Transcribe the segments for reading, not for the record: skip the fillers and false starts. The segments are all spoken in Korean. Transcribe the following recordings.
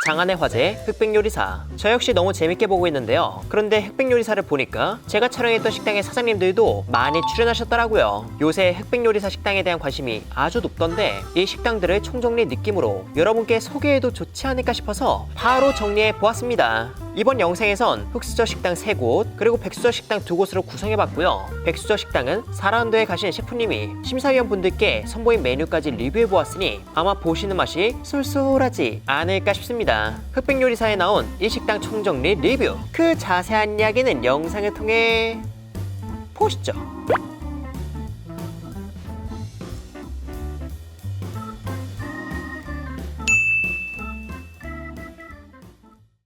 장안의 화제 흑백요리사. 저 역시 너무 재밌게 보고 있는데요. 그런데 흑백요리사를 보니까 제가 촬영했던 식당의 사장님들도 많이 출연하셨더라고요. 요새 흑백요리사 식당에 대한 관심이 아주 높던데 이 식당들을 총정리 느낌으로 여러분께 소개해도 좋지 않을까 싶어서 바로 정리해 보았습니다. 이번 영상에선 흑수저 식당 3곳 그리고 백수저 식당 2곳으로 구성해봤고요. 백수저 식당은 4라운드에 가신 셰프님이 심사위원 분들께 선보인 메뉴까지 리뷰해보았으니 아마 보시는 맛이 쏠쏠하지 않을까 싶습니다. 흑백요리사에 나온 이 식당 총정리 리뷰, 그 자세한 이야기는 영상을 통해 보시죠.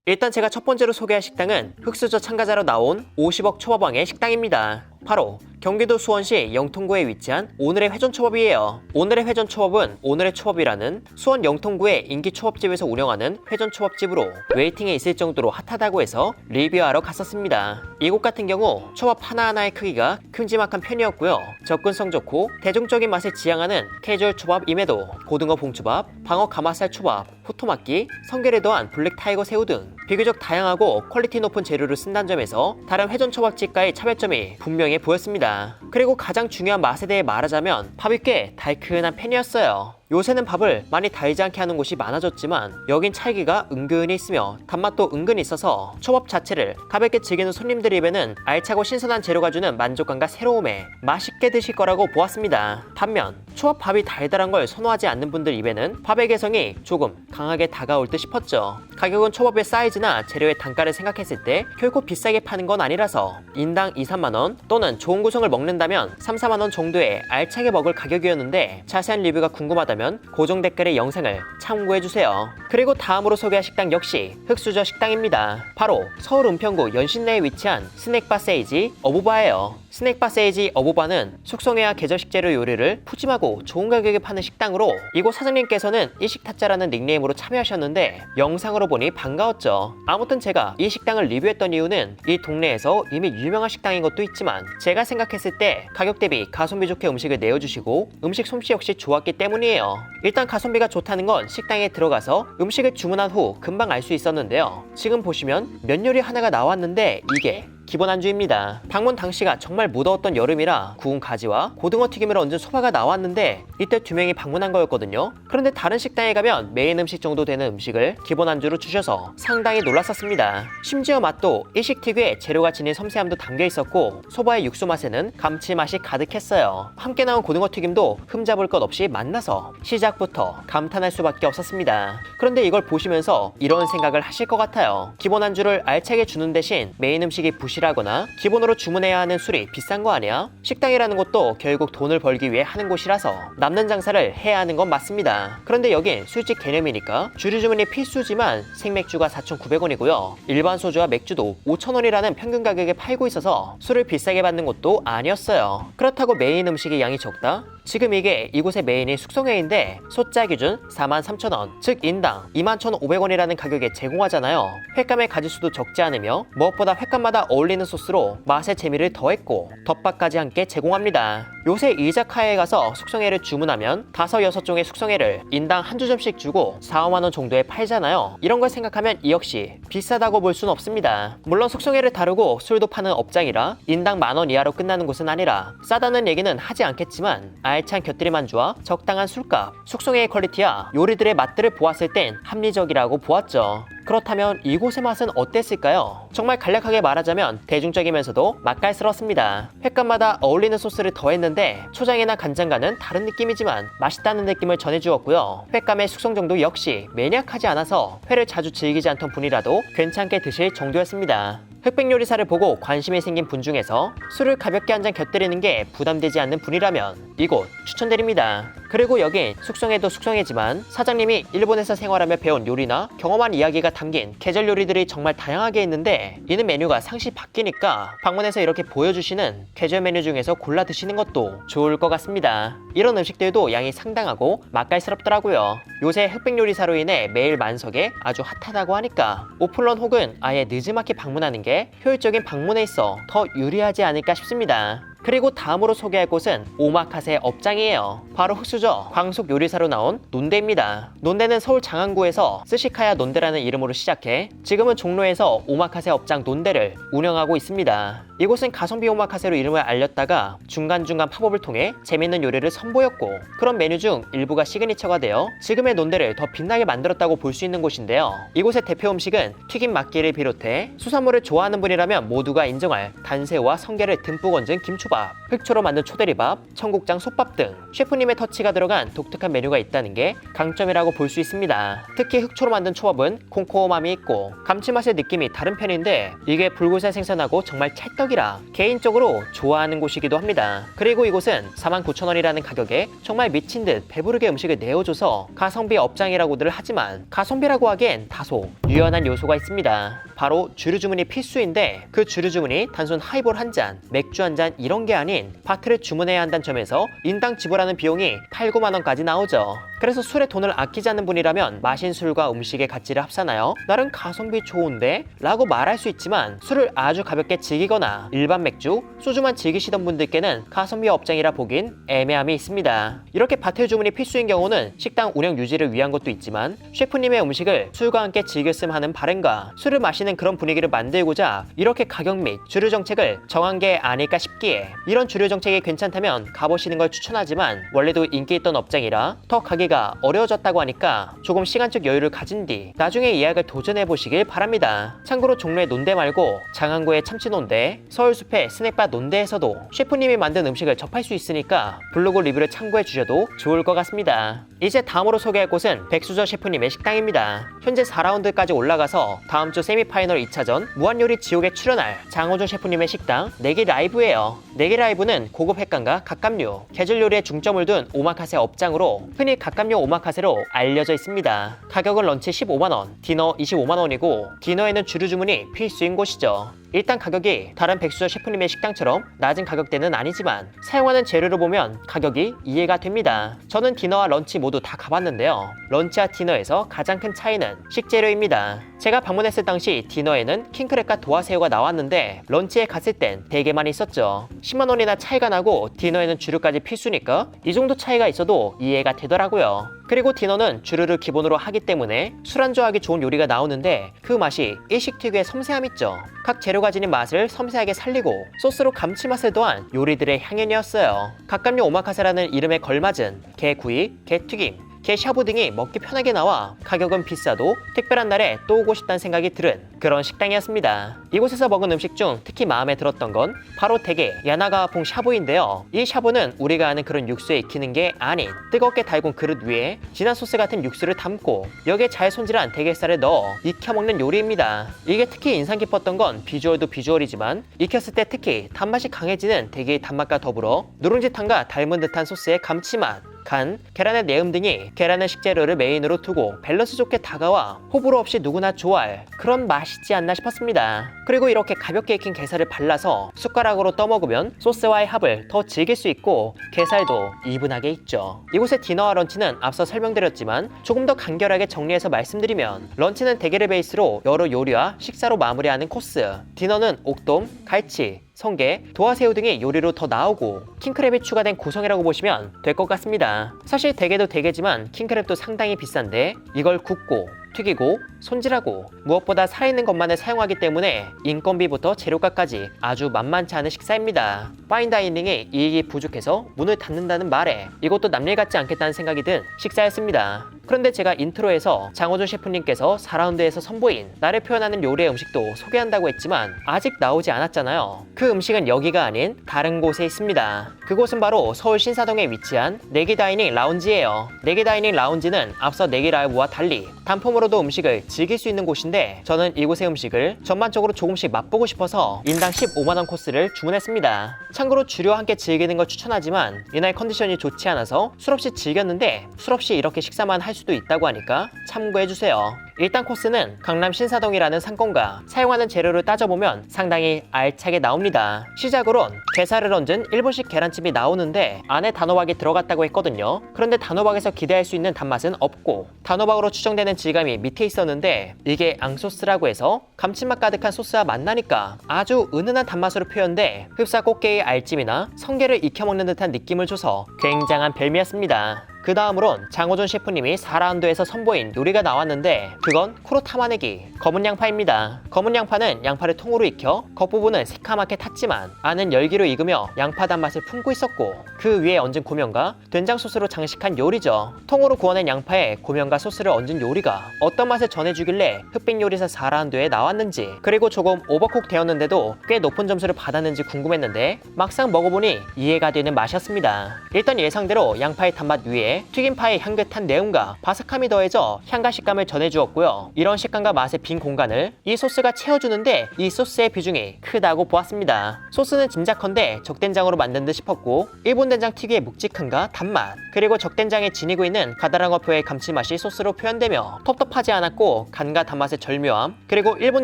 일단 제가 첫 번째로 소개할 식당은 흑수저 참가자로 나온 50억 초밥왕의 식당입니다. 바로 경기도 수원시 영통구에 위치한 오늘의 회전초밥이에요. 오늘의 회전초밥은 오늘의 초밥이라는 수원 영통구의 인기 초밥집에서 운영하는 회전초밥집으로 웨이팅에 있을 정도로 핫하다고 해서 리뷰하러 갔었습니다. 이곳 같은 경우 초밥 하나하나의 크기가 큼지막한 편이었고요. 접근성 좋고 대중적인 맛을 지향하는 캐주얼 초밥임에도 고등어 봉초밥, 방어 가마살 초밥, 호토막기, 성게를 더한 블랙 타이거 새우 등 비교적 다양하고 퀄리티 높은 재료를 쓴다는 점에서 다른 회전초밥집과의 차별점이 분명해 보였습니다. 그리고 가장 중요한 맛에 대해 말하자면 밥이 꽤 달큰한 편이었어요. 요새는 밥을 많이 달지 않게 하는 곳이 많아졌지만 여긴 찰기가 은근히 있으며 단맛도 은근히 있어서 초밥 자체를 가볍게 즐기는 손님들 입에는 알차고 신선한 재료가 주는 만족감과 새로움에 맛있게 드실 거라고 보았습니다. 반면 초밥 밥이 달달한 걸 선호하지 않는 분들 입에는 밥의 개성이 조금 강하게 다가올 듯 싶었죠. 가격은 초밥의 사이즈나 재료의 단가를 생각했을 때 결코 비싸게 파는 건 아니라서 인당 2, 3만원 또는 좋은 구성을 먹는다면 3, 4만원 정도의 알차게 먹을 가격이었는데 자세한 리뷰가 궁금하다면 고정 댓글의 영상을 참고해주세요. 그리고 다음으로 소개할 식당 역시 흑수저 식당입니다. 바로 서울 은평구 연신내에 위치한 스낵바 세이지 어부바예요. 스낵바 세이지 어부바는 숙성회와 계절식재료 요리를 푸짐하고 좋은 가격에 파는 식당으로 이곳 사장님께서는 일식타짜라는 닉네임으로 참여하셨는데 영상으로 보니 반가웠죠. 아무튼 제가 이 식당을 리뷰했던 이유는 이 동네에서 이미 유명한 식당인 것도 있지만 제가 생각했을 때 가격 대비 가성비 좋게 음식을 내어주시고 음식 솜씨 역시 좋았기 때문이에요. 일단 가성비가 좋다는 건 식당에 들어가서 음식을 주문한 후 금방 알 수 있었는데요. 지금 보시면 면 요리 하나가 나왔는데 이게 기본 안주입니다. 방문 당시가 정말 무더웠던 여름이라 구운 가지와 고등어 튀김을 얹은 소바가 나왔는데 이때 2명이 방문한 거였거든요. 그런데 다른 식당에 가면 메인 음식 정도 되는 음식을 기본 안주로 주셔서 상당히 놀랐었습니다. 심지어 맛도 일식 특유의 재료가 지닌 섬세함도 담겨 있었고 소바의 육수 맛에는 감칠맛이 가득했어요. 함께 나온 고등어 튀김도 흠잡을 것 없이 맛나서 시작부터 감탄할 수밖에 없었습니다. 그런데 이걸 보시면서 이런 생각을 하실 것 같아요. 기본 안주를 알차게 주는 대신 메인 음식이 부실하거나 기본으로 주문해야 하는 술이 비싼 거 아니야? 식당이라는 것도 결국 돈을 벌기 위해 하는 곳이라서 남는 장사를 해야 하는 건 맞습니다. 그런데 여긴 술집 개념이니까 주류 주문이 필수지만 생맥주가 4,900원이고요. 일반 소주와 맥주도 5,000원이라는 평균 가격에 팔고 있어서 술을 비싸게 받는 곳도 아니었어요. 그렇다고 메인 음식의 양이 적다? 지금 이게 이곳의 메인이 숙성회인데 소짜 기준 43,000원, 즉 인당 21,500원이라는 가격에 제공하잖아요. 횟감의 가짓수도 적지 않으며 무엇보다 횟감마다 어울리는 소스로 맛의 재미를 더했고 덮밥까지 함께 제공합니다. 요새 이자카야에 가서 숙성회를 주문하면 5, 6종의 숙성회를 인당 한두 점씩 주고 4, 5만원 정도에 팔잖아요. 이런 걸 생각하면 이 역시 비싸다고 볼 순 없습니다. 물론 숙성회를 다루고 술도 파는 업장이라 인당 10,000원 이하로 끝나는 곳은 아니라 싸다는 얘기는 하지 않겠지만 알찬 곁들임 안주와 적당한 술값, 숙성회의 퀄리티와 요리들의 맛들을 보았을 땐 합리적이라고 보았죠. 그렇다면 이곳의 맛은 어땠을까요? 정말 간략하게 말하자면 대중적이면서도 맛깔스럽습니다. 횟감마다 어울리는 소스를 더했는데 초장이나 간장과는 다른 느낌이지만 맛있다는 느낌을 전해주었고요. 횟감의 숙성 정도 역시 매니악하지 않아서 회를 자주 즐기지 않던 분이라도 괜찮게 드실 정도였습니다. 흑백요리사를 보고 관심이 생긴 분 중에서 술을 가볍게 한 잔 곁들이는 게 부담되지 않는 분이라면 이곳 추천드립니다. 그리고 여긴 숙성회도 숙성회지만 사장님이 일본에서 생활하며 배운 요리나 경험한 이야기가 담긴 계절 요리들이 정말 다양하게 있는데 이는 메뉴가 상시 바뀌니까 방문해서 이렇게 보여주시는 계절 메뉴 중에서 골라 드시는 것도 좋을 것 같습니다. 이런 음식들도 양이 상당하고 맛깔스럽더라고요. 요새 흑백요리사로 인해 매일 만석에 아주 핫하다고 하니까 오픈런 혹은 아예 늦지막히 방문하는 게 효율적인 방문에 있어 더 유리하지 않을까 싶습니다. 그리고 다음으로 소개할 곳은 오마카세 업장이에요. 바로 흑수저 광속 요리사로 나온 논대입니다. 논대는 서울 장안구에서 스시카야 논대라는 이름으로 시작해 지금은 종로에서 오마카세 업장 논대를 운영하고 있습니다. 이곳은 가성비 오마카세로 이름을 알렸다가 중간중간 팝업을 통해 재밌는 요리를 선보였고 그런 메뉴 중 일부가 시그니처가 되어 지금의 논대를 더 빛나게 만들었다고 볼 수 있는 곳인데요. 이곳의 대표 음식은 튀김 막기를 비롯해 수산물을 좋아하는 분이라면 모두가 인정할 단새우와 성게를 듬뿍 얹은 김초밥, 흑초로 만든 초대리밥, 청국장 솥밥 등 셰프님의 터치가 들어간 독특한 메뉴가 있다는 게 강점이라고 볼 수 있습니다. 특히 흑초로 만든 초밥은 콩코함이 있고 감칠맛의 느낌이 다른 편인데 이게 불구세 생선하고 정말 찰떡이라 개인적으로 좋아하는 곳이기도 합니다. 그리고 이곳은 49,000원이라는 가격에 정말 미친 듯 배부르게 음식을 내어줘서 가성비 업장이라고들 하지만 가성비라고 하기엔 다소 유연한 요소가 있습니다. 바로 주류 주문이 필수인데 그 주류 주문이 단순 하이볼 한 잔, 맥주 한 잔 이런 게 아닌 파트를 주문해야 한다는 점에서 인당 지불하는 비용이 8, 9만 원까지 나오죠. 그래서 술에 돈을 아끼지 않는 분이라면 마신 술과 음식의 가치를 합산하여 나름 가성비 좋은데? 라고 말할 수 있지만 술을 아주 가볍게 즐기거나 일반 맥주, 소주만 즐기시던 분들께는 가성비 업장이라 보긴 애매함이 있습니다. 이렇게 바틀 주문이 필수인 경우는 식당 운영 유지를 위한 것도 있지만 셰프님의 음식을 술과 함께 즐겼음 하는 바램과 술을 마시는 그런 분위기를 만들고자 이렇게 가격 및 주류 정책을 정한 게 아닐까 싶기에 이런 주류 정책이 괜찮다면 가보시는 걸 추천하지만 원래도 인기 있던 업장이라 더 가기가 어려워졌다고 하니까 조금 시간적 여유를 가진 뒤 나중에 예약을 도전해보시길 바랍니다. 참고로 종로의 논대 말고 장안구의 참치 논대, 서울숲의 스낵바 논대에서도 셰프님이 만든 음식을 접할 수 있으니까 블로그 리뷰를 참고해 주셔도 좋을 것 같습니다. 이제 다음으로 소개할 곳은 백수저 셰프님의 식당입니다. 현재 4라운드까지 올라가서 다음 주 세미파이널 2차전 무한요리 지옥에 출연할 장호준 셰프님의 식당 내기라이브예요. 내기라이브는 고급 횟감과 갑각류, 계절 요리에 중점을 둔 오마카세 업장으로 흔히 갑각류 오마카세로 알려져 있습니다. 가격은 런치 15만원, 디너 25만원이고 디너에는 주류 주문이 필수인 곳이죠. 일단 가격이 다른 백수저 셰프님의 식당처럼 낮은 가격대는 아니지만 사용하는 재료를 보면 가격이 이해가 됩니다. 저는 디너와 런치 모두 다 가봤는데요. 런치와 디너에서 가장 큰 차이는 식재료입니다. 제가 방문했을 당시 디너에는 킹크랩과 도화새우가 나왔는데 런치에 갔을 땐 대게만 있었죠. 10만원이나 차이가 나고 디너에는 주류까지 필수니까 이 정도 차이가 있어도 이해가 되더라고요. 그리고 디너는 주류를 기본으로 하기 때문에 술안주하기 좋은 요리가 나오는데 그 맛이 일식 특유의 섬세함 있죠. 각 재료가 지닌 맛을 섬세하게 살리고 소스로 감칠맛을 더한 요리들의 향연이었어요. 갑각류 오마카세라는 이름에 걸맞은 게구이, 게튀김, 게샤브 등이 먹기 편하게 나와 가격은 비싸도 특별한 날에 또 오고 싶다는 생각이 들은 그런 식당이었습니다. 이곳에서 먹은 음식 중 특히 마음에 들었던 건 바로 대게 야나가와퐁 샤브인데요. 이 샤브는 우리가 아는 그런 육수에 익히는 게 아닌 뜨겁게 달군 그릇 위에 진한 소스 같은 육수를 담고 여기에 잘 손질한 대게살을 넣어 익혀 먹는 요리입니다. 이게 특히 인상 깊었던 건 비주얼도 비주얼이지만 익혔을 때 특히 단맛이 강해지는 대게의 단맛과 더불어 누룽지탕과 닮은 듯한 소스의 감칠맛, 간, 계란의 내음 등이 계란의 식재료를 메인으로 두고 밸런스 좋게 다가와 호불호 없이 누구나 좋아할 그런 맛이지 않나 싶었습니다. 그리고 이렇게 가볍게 익힌 게살을 발라서 숟가락으로 떠먹으면 소스와의 합을 더 즐길 수 있고 게살도 이분하게 익죠. 이곳의 디너와 런치는 앞서 설명드렸지만 조금 더 간결하게 정리해서 말씀드리면 런치는 대게를 베이스로 여러 요리와 식사로 마무리하는 코스, 디너는 옥돔, 갈치, 성게, 도화새우 등의 요리로 더 나오고 킹크랩이 추가된 구성이라고 보시면 될 것 같습니다. 사실 대게도 대게지만 킹크랩도 상당히 비싼데 이걸 굽고 튀기고 손질하고 무엇보다 살아있는 것만을 사용하기 때문에 인건비부터 재료값까지 아주 만만치 않은 식사입니다. 파인다이닝에 이익이 부족해서 문을 닫는다는 말에 이것도 남일 같지 않겠다는 생각이 든 식사였습니다. 그런데 제가 인트로에서 장호준 셰프님께서 4라운드에서 선보인 나를 표현하는 요리의 음식도 소개한다고 했지만 아직 나오지 않았잖아요. 그 음식은 여기가 아닌 다른 곳에 있습니다. 그곳은 바로 서울 신사동에 위치한 내기다이닝 라운지예요. 내기다이닝 라운지는 앞서 내기라이브와 달리 단품으로도 음식을 즐길 수 있는 곳인데 저는 이곳의 음식을 전반적으로 조금씩 맛보고 싶어서 인당 15만원 코스를 주문했습니다. 참고로 주류와 함께 즐기는 걸 추천하지만 이날 컨디션이 좋지 않아서 술 없이 즐겼는데 술 없이 이렇게 식사만 할 수도 있다고 하니까 참고해주세요. 일단 코스는 강남 신사동이라는 상권과 사용하는 재료를 따져보면 상당히 알차게 나옵니다. 시작으론 게살을 얹은 일본식 계란찜이 나오는데 안에 단호박이 들어갔다고 했거든요. 그런데 단호박에서 기대할 수 있는 단맛은 없고 단호박으로 추정되는 질감이 밑에 있었는데 이게 앙소스라고 해서 감칠맛 가득한 소스와 만나니까 아주 은은한 단맛으로 표현돼 흡사 꽃게의 알찜이나 성게를 익혀먹는 듯한 느낌을 줘서 굉장한 별미였습니다. 그 다음으론 장호준 셰프님이 4라운드에서 선보인 요리가 나왔는데 그건 쿠로타마네기 검은 양파입니다. 검은 양파는 양파를 통으로 익혀 겉부분은 새카맣게 탔지만 안은 열기로 익으며 양파 단맛을 품고 있었고 그 위에 얹은 고명과 된장 소스로 장식한 요리죠. 통으로 구워낸 양파에 고명과 소스를 얹은 요리가 어떤 맛을 전해주길래 흑백 요리사 4라운드에 나왔는지 그리고 조금 오버쿡 되었는데도 꽤 높은 점수를 받았는지 궁금했는데 막상 먹어보니 이해가 되는 맛이었습니다. 일단 예상대로 양파의 단맛 위에 튀김파의 향긋한 내음과 바삭함이 더해져 향과 식감을 전해주었고요. 이런 식감과 맛의 빈 공간을 이 소스가 채워주는데 이 소스의 비중이 크다고 보았습니다. 소스는 짐작컨대 적된장으로 만든 듯 싶었고 일본 된장 특유의 묵직함과 단맛 그리고 적된장에 지니고 있는 가다랑어표의 감칠맛이 소스로 표현되며 텁텁하지 않았고 간과 단맛의 절묘함 그리고 일본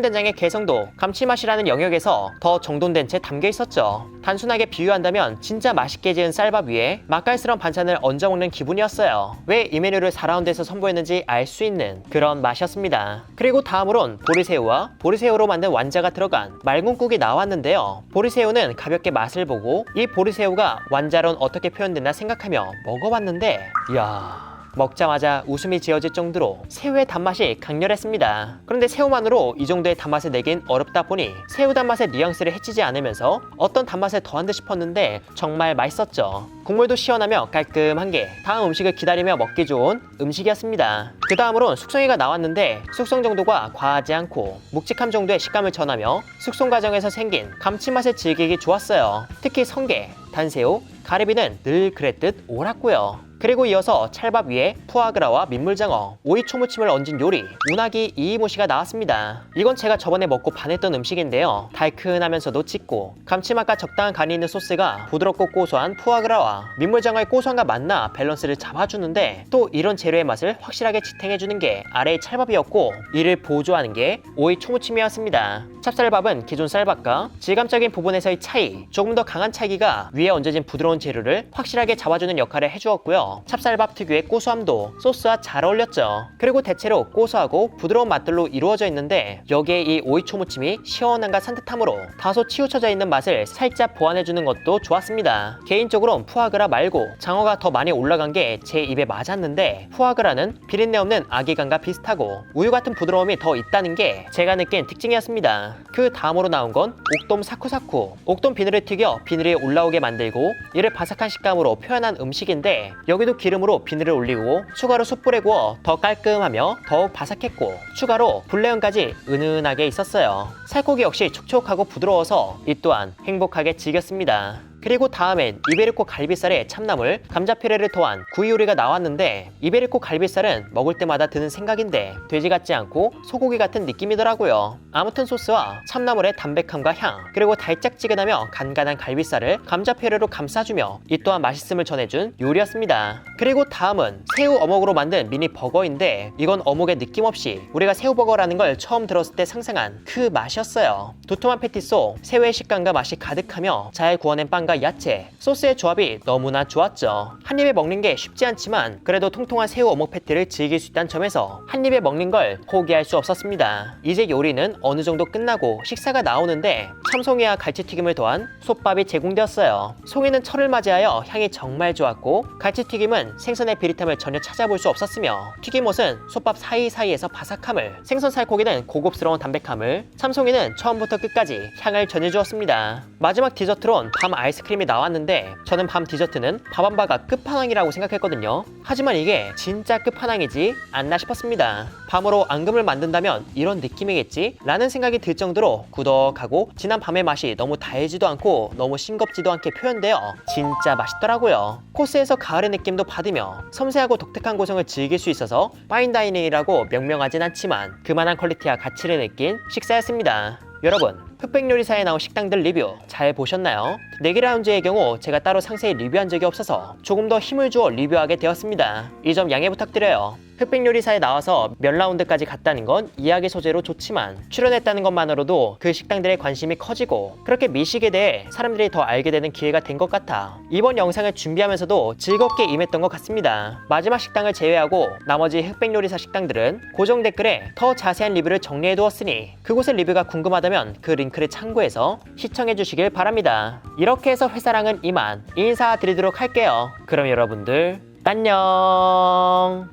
된장의 개성도 감칠맛이라는 영역에서 더 정돈된 채 담겨 있었죠. 단순하게 비유한다면 진짜 맛있게 지은 쌀밥 위에 맛깔스러운 반찬을 얹어 먹는 기분이었어요. 왜 이 메뉴를 4라운드에서 선보였는지 알 수 있는 그런 맛이었습니다. 그리고 다음으론 보리새우와 보리새우로 만든 완자가 들어간 맑은국이 나왔는데요. 보리새우는 가볍게 맛을 보고 이 보리새우가 완자론 어떻게 표현됐나 생각하며 먹어봤는데 이야 먹자마자 웃음이 지어질 정도로 새우의 단맛이 강렬했습니다. 그런데 새우만으로 이 정도의 단맛을 내긴 어렵다 보니 새우 단맛의 뉘앙스를 해치지 않으면서 어떤 단맛을 더한 듯 싶었는데 정말 맛있었죠. 국물도 시원하며 깔끔한 게 다음 음식을 기다리며 먹기 좋은 음식이었습니다. 그 다음으론 숙성이가 나왔는데 숙성 정도가 과하지 않고 묵직함 정도의 식감을 전하며 숙성 과정에서 생긴 감칠맛을 즐기기 좋았어요. 특히 성게, 단새우, 가리비는 늘 그랬듯 옳았고요. 그리고 이어서 찰밥 위에 푸아그라와 민물장어, 오이 초무침을 얹은 요리 우나기 이이모시가 나왔습니다. 이건 제가 저번에 먹고 반했던 음식인데요. 달큰하면서도 짙고 감칠맛과 적당한 간이 있는 소스가 부드럽고 고소한 푸아그라와 민물장어의 고소함과 만나 밸런스를 잡아주는데 또 이런 재료의 맛을 확실하게 지탱해주는 게 아래의 찰밥이었고 이를 보조하는 게 오이 초무침이었습니다. 찹쌀밥은 기존 쌀밥과 질감적인 부분에서의 차이, 조금 더 강한 차이가 위에 얹어진 부드러운 재료를 확실하게 잡아주는 역할을 해주었고요. 찹쌀밥 특유의 고소함도 소스와 잘 어울렸죠. 그리고 대체로 고소하고 부드러운 맛들로 이루어져 있는데 여기에 이 오이 초무침이 시원함과 산뜻함으로 다소 치우쳐져 있는 맛을 살짝 보완해주는 것도 좋았습니다. 개인적으로는 푸아그라 말고 장어가 더 많이 올라간 게 제 입에 맞았는데 푸아그라는 비린내 없는 아기간과 비슷하고 우유 같은 부드러움이 더 있다는 게 제가 느낀 특징이었습니다. 그 다음으로 나온 건 옥돔 사쿠사쿠. 옥돔 비늘을 튀겨 비늘이 올라오게 만들고 이를 바삭한 식감으로 표현한 음식인데 여기도 기름으로 비늘을 올리고 추가로 숯불에 구워 더 깔끔하며 더욱 바삭했고 추가로 불레음까지 은은하게 있었어요. 살코기 역시 촉촉하고 부드러워서 이 또한 행복하게 즐겼습니다. 그리고 다음엔 이베리코 갈비살에 참나물, 감자피레를 더한 구이 요리가 나왔는데 이베리코 갈비살은 먹을 때마다 드는 생각인데 돼지 같지 않고 소고기 같은 느낌이더라고요. 아무튼 소스와 참나물의 담백함과 향 그리고 달짝지근하며 간간한 갈비살을 감자피레로 감싸주며 이 또한 맛있음을 전해준 요리였습니다. 그리고 다음은 새우 어묵으로 만든 미니 버거인데 이건 어묵의 느낌 없이 우리가 새우버거라는 걸 처음 들었을 때 상상한 그 맛이었어요. 두툼한 패티 속 새우의 식감과 맛이 가득하며 잘 구워낸 빵과 야채, 소스의 조합이 너무나 좋았죠. 한 입에 먹는 게 쉽지 않지만 그래도 통통한 새우 어묵 패티를 즐길 수 있다는 점에서 한 입에 먹는 걸 포기할 수 없었습니다. 이제 요리는 어느 정도 끝나고 식사가 나오는데 참송이와 갈치튀김을 더한 솥밥이 제공되었어요. 송이는 철을 맞이하여 향이 정말 좋았고 갈치튀김은 생선의 비릿함을 전혀 찾아볼 수 없었으며 튀김옷은 솥밥 사이사이에서 바삭함을, 생선 살코기는 고급스러운 담백함을, 참송이는 처음부터 끝까지 향을 전해주었습니다. 마지막 디저트론 밤 아이스크림이 나왔는데 저는 밤 디저트는 밥한바가 끝판왕이라고 생각했거든요. 하지만 이게 진짜 끝판왕이지 않나 싶었습니다. 밤으로 앙금을 만든다면 이런 느낌이겠지? 라는 생각이 들 정도로 구덕하고 진한 밤의 맛이 너무 달지도 않고 너무 싱겁지도 않게 표현되어 진짜 맛있더라고요. 코스에서 가을의 느낌도 받으며 섬세하고 독특한 고성을 즐길 수 있어서 파인다이닝이라고 명명하진 않지만 그만한 퀄리티와 가치를 느낀 식사였습니다. 여러분, 흑백요리사에 나온 식당들 리뷰 잘 보셨나요? 네기라운지의 경우 제가 따로 상세히 리뷰한 적이 없어서 조금 더 힘을 주어 리뷰하게 되었습니다. 이 점 양해 부탁드려요. 흑백 요리사에 나와서 몇 라운드까지 갔다는 건 이야기 소재로 좋지만 출연했다는 것만으로도 그 식당들의 관심이 커지고 그렇게 미식에 대해 사람들이 더 알게 되는 기회가 된 것 같아 이번 영상을 준비하면서도 즐겁게 임했던 것 같습니다. 마지막 식당을 제외하고 나머지 흑백 요리사 식당들은 고정 댓글에 더 자세한 리뷰를 정리해 두었으니 그곳의 리뷰가 궁금하다면 그 링크를 참고해서 시청해 주시길 바랍니다. 이렇게 해서 회사랑은 이만 인사드리도록 할게요. 그럼 여러분들 안녕.